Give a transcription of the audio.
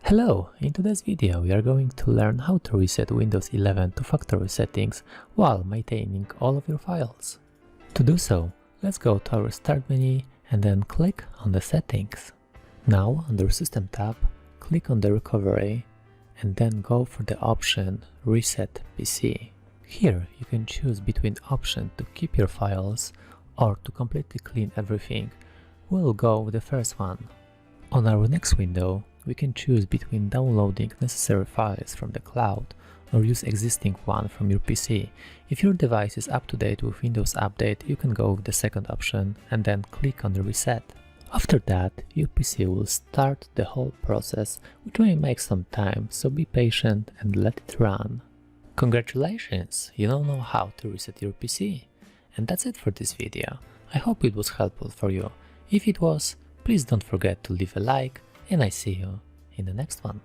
Hello! In today's video we are going to learn how to reset Windows 11 to factory settings while maintaining all of your files. To do so, let's go to our Start menu and then click on the Settings. Now under System tab, click on the Recovery and then go for the option Reset PC. Here you can choose between option to keep your files or to completely clean everything. We'll go with the first one. On our next window, we can choose between downloading necessary files from the cloud or use existing one from your PC. If your device is up to date with Windows Update, you can go with the second option and then click on the reset. After that, your PC will start the whole process, which may make some time, so be patient and let it run. Congratulations, you now know how to reset your PC. And that's it for this video. I hope it was helpful for you. If it was, please don't forget to leave a like, and I see you in the next one.